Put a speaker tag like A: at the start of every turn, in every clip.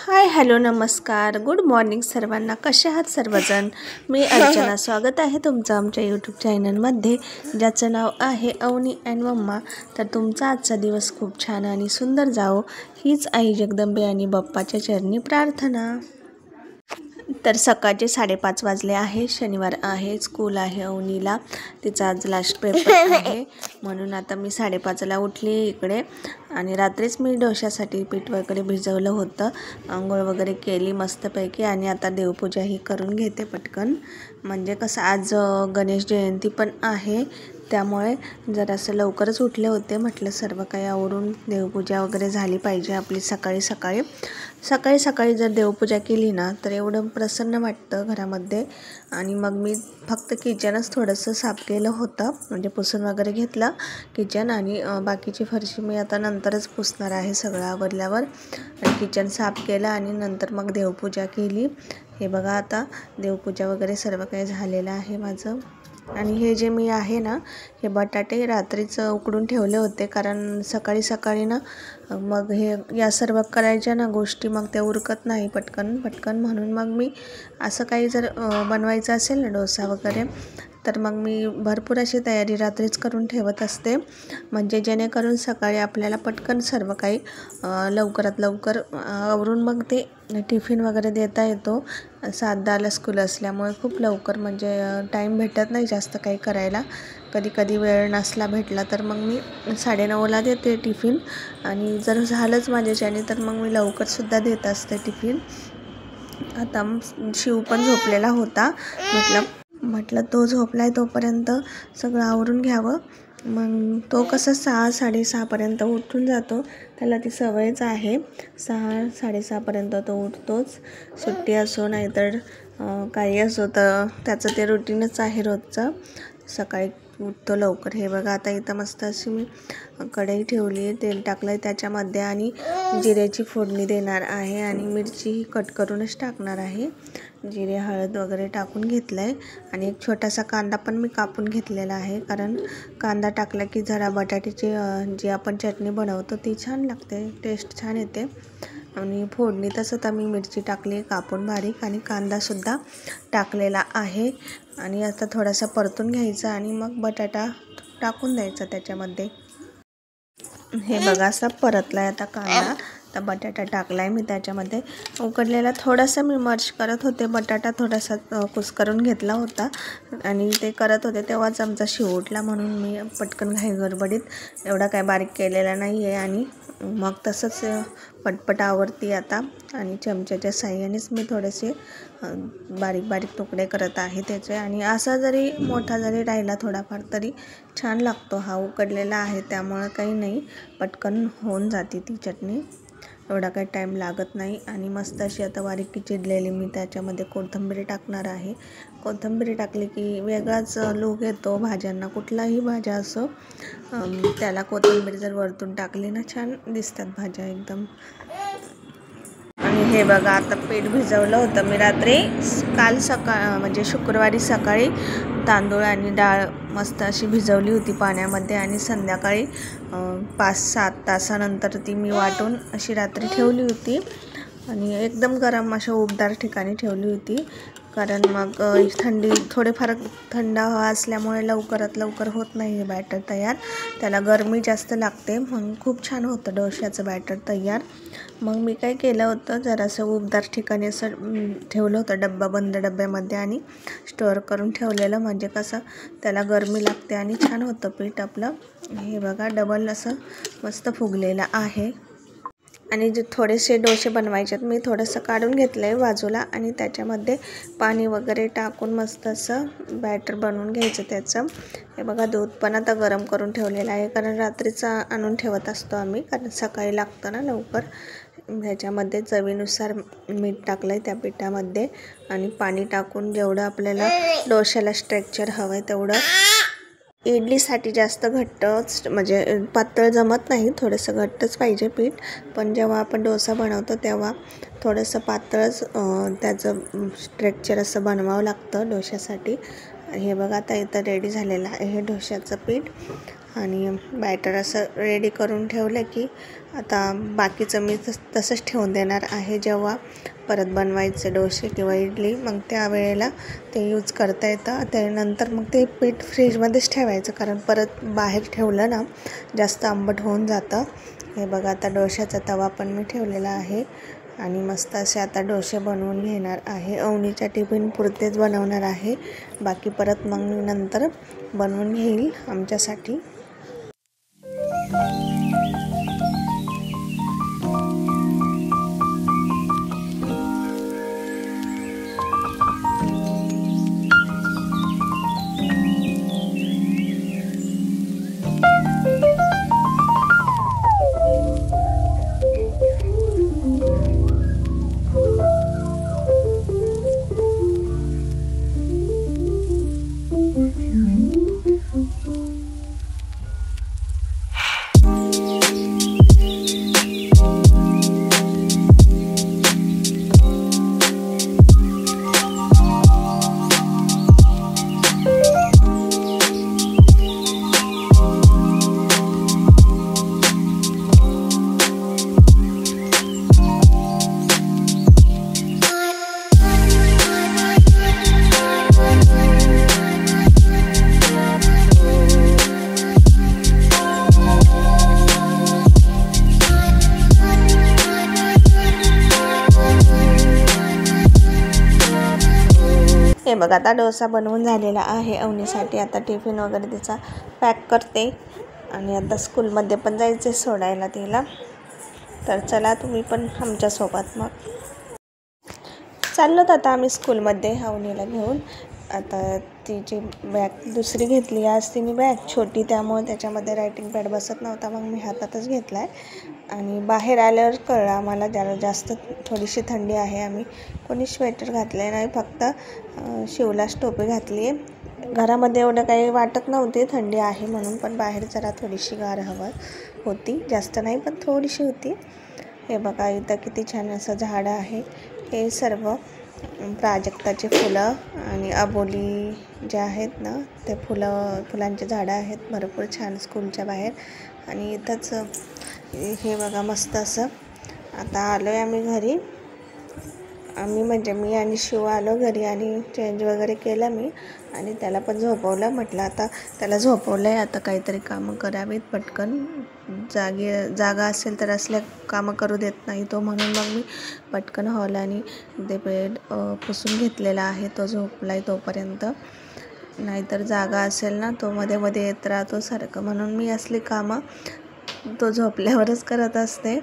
A: Hi hello नमस्कार good morning सर्वांना. कसे आहात सर्वजण. मी अर्चना. स्वागत आहे तुमचं आमच्या यूट्यूब चॅनलमध्ये ज्याचं नाव आहे अवनी अँड मम्मा. तर तुमचा आजचा दिवस खूप छान आणि सुंदर जावो हीच आई जगदंबे आणि बाप्पाच्या चरणी प्रार्थना. तर सकाळचे 5:30 वाजले आहे. शनिवार आहे, स्कूल आहे अवनीला. तिचा आज लास्ट पेपर आहे म्हणून आता मी 5:30ला उठली इकडे. आणि रात्रीच मी डोश्यासाठी पीठ वगैरे भिजवलं होतं. आंघोळ वगैरे केली मस्तपैकी आणि आता देवपूजाही करून घेते पटकन. म्हणजे कसं आज गणेश जयंती पण आहे त्यामुळे जरासं लवकरच उठले होते. म्हटलं सर्व काही आवरून देवपूजा वगैरे झाली पाहिजे आपली सकाळी सकाळी जर देवपूजा केली ना तर एवढं प्रसन्न वाटतं घरामध्ये. आणि मग मी फक्त किचनच थोडंसं साफ केलं होतं, म्हणजे पुसून वगैरे घेतलं किचन. आणि बाकीची फरशी मी आता नंतरच पुसणार आहे सगळं आवरल्यावर. आणि किचन साफ केलं आणि नंतर मग देवपूजा केली. हे बघा आता देवपूजा वगैरे सर्व काही झालेलं आहे माझं. आणि हे जे मी आहे ना हे बटाटे रात्रीच उकडून ठेवले होते, कारण सकाळी ना मग हे या सर्व करायच्या ना गोष्टी मग ते उरकत नाही पटकन. म्हणून मग मी असं काही जर बनवायचं असेल ना डोसा वगैरे तर मग मी भरपूर अशी तयारी रात्रीच करून ठेवत असते, म्हणजे जेणेकरून सकाळी आपल्याला पटकन सर्व काही लवकरात लवकर आवरून मग ते टिफिन वगैरे देता येतो. 7:10ला स्कूल असल्यामुळे खूप लवकर म्हणजे टाईम भेटत नाही जास्त काही करायला. कधी वेळ नसला भेटला तर मग मी 9:30ला देते टिफिन. आणि जर झालंच माझ्याच्याने तर मग मी लवकरसुद्धा देत असते टिफिन. आता शिव पण झोपलेला होता. म्हटलं तो झोपलाय तोपर्यंत सगळं आवरून घ्यावं. मग तो कसं 6-6:30पर्यंत उठून जातो. त्याला ती सवयच आहे. 6-6:30पर्यंत तो उठतोच. सुट्टी असो नाहीतर काही असो तर त्याचं ते रुटीनच आहे रोजचं. सकाळी उठतो लवकर. हे बघा आता इथं मस्त अशी मी कढई ठेवली, तेल टाकलं आहे त्याच्यामध्ये आणि जिऱ्याची फोडणी देणार आहे आणि मिरची कट करूनच टाकणार आहे. जिरे हळद वगैरे टाकून घेतलं आहे आणि एक छोटासा कांदा पण मी कापून घेतलेला आहे, कारण कांदा टाकला की जरा बटाट्याची जी आपण चटणी बनवतो ती छान लागते, टेस्ट छान येते. आणि फोडणी तसं तर मी मिरची टाकली कापून बारीक आणि कांदासुद्धा टाकलेला आहे. आणि आता थोडासा परतून घ्यायचा आणि मग बटाटा टाकून द्यायचा त्याच्यामध्ये. हे बघा असा परतला आहे आता कांदा. आता बटाटा टाकला आहे मी त्याच्यामध्ये. उकडलेला थोडासा मी मर्च करत होते, बटाटा थोडासा कुस्करून घेतला होता आणि ते करत होते तेव्हाच आमचा शिव उठला, म्हणून मी पटकन घाई गडबडीत एवढा काय बारीक केलेला नाही आहे. आणि मग तसंच पटपट आवरती आता. आणि चमच्याच्या साहाय्यानेच मी थोडेसे बारीक तुकडे करत आहे त्याचे. आणि असा जरी मोठा जरी राहिला थोडाफार तरी छान लागतो. हा उकडलेला आहे त्यामुळं काही नाही, पटकन होऊन जाते ती चटणी, एवढा काही टाईम लागत नाही. आणि मस्त अशी आता बारीक चिरलेली मी त्याच्यामध्ये कोथिंबीर टाकणार आहे. कोथिंबीर टाकली की वेगळाच लूक येतो भाज्यांना, कुठलाही भाज्या असो त्याला कोथिंबीर जर वरतून टाकली ना छान दिसतात भाज्या एकदम. आणि हे बघा आता पीठ भिजवलं होतं मी रात्री. काल म्हणजे शुक्रवारी सकाळी तांदूळ आणि डाळ मस्त अशी भिजवली होती पाण्यामध्ये आणि संध्याकाळी 5-7 तासानंतर ती मी वाटून अशी रात्री ठेवली होती. आणि एकदम गरम अशा उबदार ठिकाणी ठेवली होती, कारण मग थोडेफार थंड हवा असल्यामुळे लवकरात लवकर होत नाही हे बॅटर तयार. त्याला गरमी जास्त लागते, मग खूप छान होतं डोश्याचं बॅटर तयार. मग मी काय केलं होतं, जरासं उबदार ठिकाणी असं ठेवलं होतं बंद डब्यामध्ये आणि स्टोअर करून ठेवलेलं, म्हणजे कसं त्याला गरमी लागते आणि छान होतं पीठ आपलं. हे बघा डबल असं मस्त फुगलेलं आहे. आणि जे थोडेसे डोसे बनवायचे आहेत, मी थोडंसं काढून घेतलं आहे बाजूला आणि त्याच्यामध्ये पाणी वगैरे टाकून मस्त असं बॅटर बनवून घ्यायचं त्याचं. हे बघा दूध पण आता गरम करून ठेवलेलं आहे, कारण रात्रीचा आणून ठेवत असतो आम्ही, कारण सकाळी लागतं ना लवकर. ह्याच्यामध्ये चवीनुसार मीठ टाकलं आहे त्या पिठामध्ये आणि पाणी टाकून जेवढं आपल्याला डोश्याला स्ट्रेक्चर हवं आहे तेवढं. इडलीसाठी जास्त घट्टच म्हणजे पातळ जमत नाही, थोडंसं घट्टच पाहिजे पीठ. पण जेव्हा आपण डोसा बनवतो तेव्हा थोडंसं पातळच त्याचं स्ट्रेक्चर असं बनवावं लागतं डोश्यासाठी. हे बघा आता इथं रेडी झालेलं आहे हे डोश्याचं पीठ. आणि बॅटर असं रेडी करून ठेवलं की आता बाकीचं मी तसंच ठेवून देणार आहे. जेव्हा परत बनवायचे डोसे किंवा इडली मग त्यावेळेला ते यूज करता येतं. त्यानंतर मग ते पीठ फ्रीजमध्येच ठेवायचं, कारण परत बाहेर ठेवलं ना जास्त आंबट होऊन जातं. हे बघा, आता डोश्याचा तवा पण मी ठेवलेला आहे आणि मस्त असे आता डोसे बनवून घेणार आहे. अवनीच्या टिफिन पुरतेच बनवणार आहे, बाकी परत मग मी नंतर बनवून घेईल आमच्यासाठी. हे बघा, आता डोसा बनवून झालेला आहे अवनीसाठी. आता टिफिन वगैरे तिचा पॅक करते आणि आता स्कूलमध्ये पण जायचे सोडायला तिला. तर चला तुम्ही पण आमच्यासोबत. मग चाललो आता आम्ही स्कूलमध्ये अवनीला घेऊन. आता तिची बॅग दुसरी घेतली आज तिने, बॅग छोटी, त्यामुळे त्याच्यामध्ये रायटिंग पॅड बसत नव्हता, मग मी हातातच घेतला आहे. आणि बाहेर आल्यावर कळलं आम्हाला जरा जास्त थोडीशी थंडी आहे. आम्ही कोणी स्वेटर घातले नाही, फक्त शिवलाच टोपी घातली आहे. घरामध्ये एवढं काही वाटत नव्हते थंडी आहे म्हणून, पण बाहेर जरा थोडीशी गार हवा होती, जास्त नाही पण थोडीशी होती. हे बघा, इथं किती छान असं झाडं आहे. हे सर्व प्राजक्ताची फुलं आणि अबोली जे आहेत ना ते फुलांचे झाडं आहेत भरपूर छान स्कूलच्या बाहेर. आणि इथंच हे बघा मस्त असं. आता आलो आहे आम्ही घरी. मी आणि शिव आलो घरी आणि चेंज वगैरे केलं मी आणि त्याला पण झोपवलं. म्हटलं आता त्याला झोपवलं आहे, आता काहीतरी कामं करावीत पटकन. जागा असेल तर असल्या कामं करू देत नाही तो, म्हणून मग मी पटकन हॉल आणि ते बेड पुसून घेतलेला आहे. तो झोपला आहे तोपर्यंत, नाहीतर जागा असेल ना तो मध्ये मध्ये येत राहतो सारखं, म्हणून मी असली कामं तो झोपल्यावरच करत असते.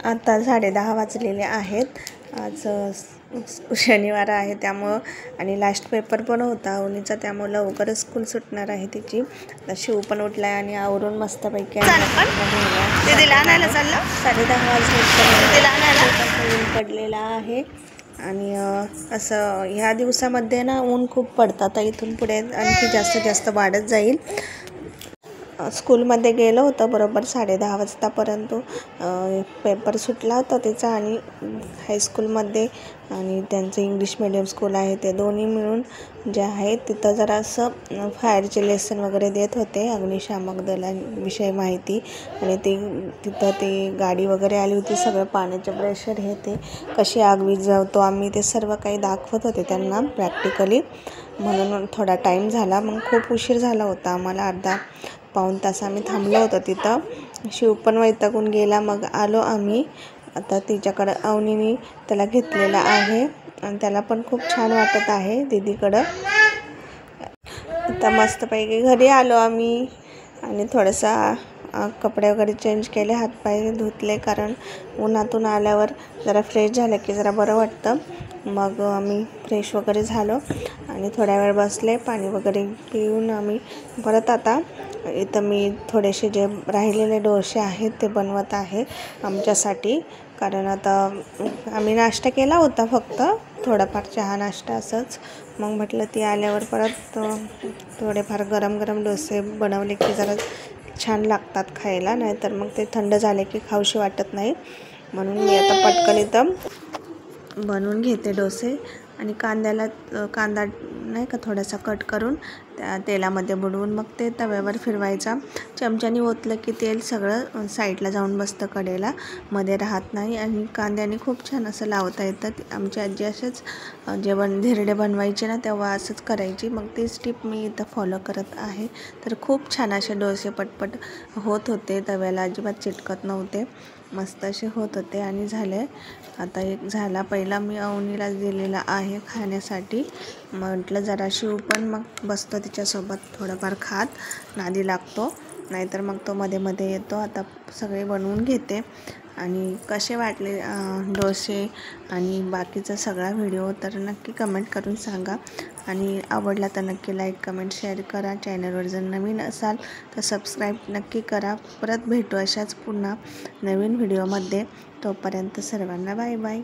A: आता 10:30 वाजलेले आहेत. आज शनिवार आहे त्यामुळं, आणि लास्ट पेपर पण होता अवनीचा, त्यामुळं लवकरच स्कूल सुटणार आहे तिची. आता शिव पण उठला आहे आणि आवरून मस्तपैकी 10:30 वाजले पडलेला आहे. आणि असं ह्या दिवसामध्ये ना ऊन खूप पडतं. आता इथून पुढे आणखी जास्त वाढत जाईल. स्कूलमध्ये गेलो होतो बरोबर 10:30 वाजता, परंतु पेपर सुटला होता तिचा आणि हायस्कूलमध्ये आणि त्यांचं इंग्लिश मिडियम स्कूल आहे ते दोन्ही मिळून जे आहे तिथं जरासं फायरचे लेसन वगैरे देत होते, अग्निशामक दलाविषयी माहिती. आणि तिथं ती गाडी वगैरे आली होती, सगळं पाण्याचं प्रेशर हे ते कशी आग विझवतो आम्ही ते सर्व काही दाखवत होते त्यांना प्रॅक्टिकली. म्हणून थोडा टाईम झाला, मग खूप उशीर झाला होता आम्हाला, अर्धा-पाऊण तास आम्ही थांबलो होतो तिथं. शिव पण वैतागून गेला. मग आलो आम्ही. आता तिच्याकडं अवनीने त्याला घेतलेला आहे आणि त्याला पण खूप छान वाटत आहे दीदीकडं. आता मस्तपैकी घरी आलो आम्ही आणि थोडासा कपडे वगैरे चेंज केले, हातपाय धुतले, कारण उन्हातून आल्यावर जरा फ्रेश झालं की जरा बरं वाटतं. मग आम्ही फ्रेश वगैरे झालो आणि थोड्या वेळ बसले, पाणी वगैरे पिऊन आम्ही परत आता इथं मी थोडेसे जे राहिलेले डोसे आहेत ते बनवत आहे आमच्यासाठी. कारण आता आम्ही नाश्ता केला होता, फक्त थोडाफार चहा नाश्ता असंच. मग म्हटलं ती आल्यावर परत थोडेफार गरम गरम डोसे बनवले की जरा छान लागतात खायला, नाहीतर मग ते थंड झाले की खाऊशी वाटत नाही. म्हणून मी आता पटकन इथं बनवून घेते डोसे. आणि कांदा नाही का थोडासा कट करून त्या तेलामध्ये बुडवून मग ते तव्यावर फिरवायचा. चमच्याने ओतलं की तेल सगळं साईडला जाऊन बसतं, कडेला मध्ये राहत नाही. आणि कांद्याने खूप छान असं लावता येतं. आमची आजी असेच जेवण धिरडे बनवायचे ना तेव्हा असंच करायची. मग तीच टिप मी इथं फॉलो करत आहे. तर खूप छान असे डोसे पटपट होत होते, तव्याला अजिबात चिटकत नव्हते, मस्त असे होत होते. आणि झाले आता एक झाला, पहिला मी अवनीला दिलेला आहे खाण्यासाठी. म्हटलं जरा शिव पण मग बसतो तिच्यासोबत थोडंफार खात, नादी लागतो, नाहीतर मग तो मध्ये मध्ये येतो. आता सगळे बनवून घेते. आणि कसे वाटले डोसे आणि बाकीचा सगळा व्हिडिओ तर नक्की कमेंट करून सांगा. आणि आवडला तर नक्की लाईक कमेंट शेअर करा. चॅनलवर जर नवीन असाल तर सबस्क्राईब नक्की करा. परत भेटू अशाच पुन्हा नवीन व्हिडिओमध्ये. तोपर्यंत सर्वांना बाय बाय.